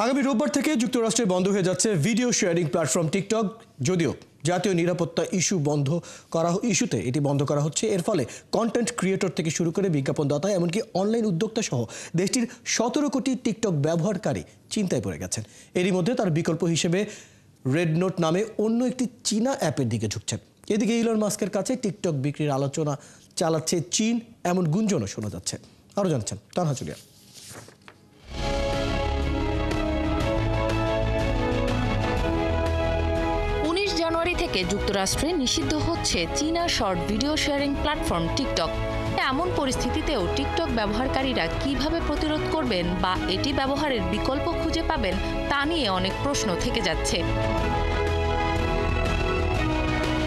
আগামী রোববার থেকে যুক্তরাষ্ট্রে বন্ধ হয়ে যাচ্ছে ভিডিও শেয়ারিং প্ল্যাটফর্ম টিকটক। যদিও জাতীয় নিরাপত্তা ইস্যুতে এটি বন্ধ করা হচ্ছে। এর ফলে কন্টেন্ট ক্রিয়েটর থেকে শুরু করে বিজ্ঞাপনদাতা এমনকি অনলাইন উদ্যোক্তা সহ দেশটির 17 কোটি টিকটক ব্যবহারকারী চিন্তায় পড়ে গেছেন। এরই মধ্যে তার বিকল্প হিসেবে রেড নোট নামে অন্য একটি চীনা অ্যাপের দিকে ঝুঁকছেন। এদিকে ইলন মাস্কের কাছে টিকটক বিক্রির আলোচনা চালাচ্ছে চীন, এমন গুঞ্জনও শোনা যাচ্ছে। আরও জানছেন তানহা জুলিয়া। 19 জানুয়ারি থেকে যুক্তরাষ্ট্রে নিষিদ্ধ হচ্ছে চীনা short video sharing platform TikTok. এমন পরিস্থিতিতেও টিকটক ব্যবহারকারীরা কিভাবে প্রতিরোধ করবেন বা এটি ব্যবহারের বিকল্প খুঁজে পাবেন তা নিয়ে অনেক প্রশ্ন থেকে যাচ্ছে।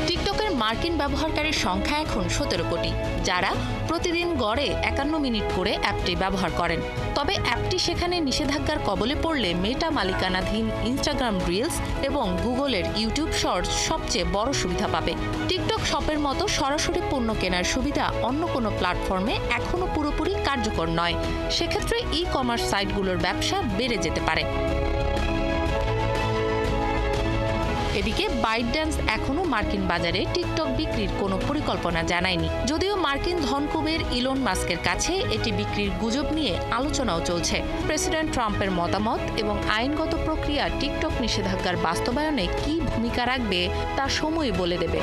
টিকটকের মার্কিন ব্যবহারকারীর সংখ্যা এখন 17 কোটি, যারা প্রতিদিন গড়ে 51 মিনিট করে অ্যাপটি ব্যবহার করেন। তবে অ্যাপটি সেখানে নিষেধাজ্ঞার কবলে পড়লে মেটা মালিকানাধীন ইনস্টাগ্রাম রিলস এবং গুগলের ইউটিউব শর্টস সবচেয়ে বড় সুবিধা পাবে। টিকটক শপের মতো সরাসরি পণ্য কেনার সুবিধা অন্য কোনো প্ল্যাটফর্মে এখনও পুরোপুরি কার্যকর নয়। সেক্ষেত্রে ই কমার্স সাইটগুলোর ব্যবসা বেড়ে যেতে পারে। এদিকে বাইটড্যান্স এখনও মার্কিন বাজারে টিকটক বিক্রির কোনো পরিকল্পনা জানায়নি। যদিও মার্কিন ধনকুবের ইলন মাস্কের কাছে এটি বিক্রির গুজব নিয়ে আলোচনাও চলছে। প্রেসিডেন্ট ট্রাম্পের মতামত এবং আইনগত প্রক্রিয়া টিকটক নিষেধাজ্ঞার বাস্তবায়নে কী ভূমিকা রাখবে তা সময়ই বলে দেবে।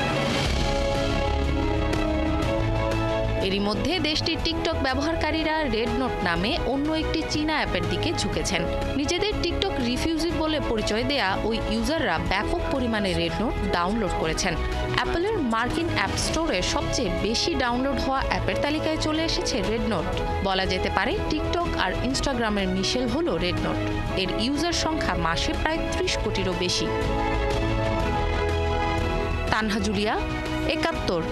এরই মধ্যে দেশটির টিকটক ব্যবহারকারীরা রেড নোট নামে অন্য একটি চীনা অ্যাপের দিকে ঝুঁকেছেন। নিজেদের টিকটক রিফিউজি বলে পরিচয় দেয়া ওই ইউজাররা ব্যাপক পরিমাণে রেড নোট ডাউনলোড করেছেন। অ্যাপলের মার্কিন অ্যাপ স্টোরে সবচেয়ে বেশি ডাউনলোড হওয়া অ্যাপের তালিকায় চলে এসেছে রেড নোট। বলা যেতে পারে টিকটক আর ইনস্টাগ্রামের মিশেল হলো রেড নোট। এর ইউজার সংখ্যা মাসে প্রায় 30 কোটিরও বেশি। তানহা জুলিয়া, 71।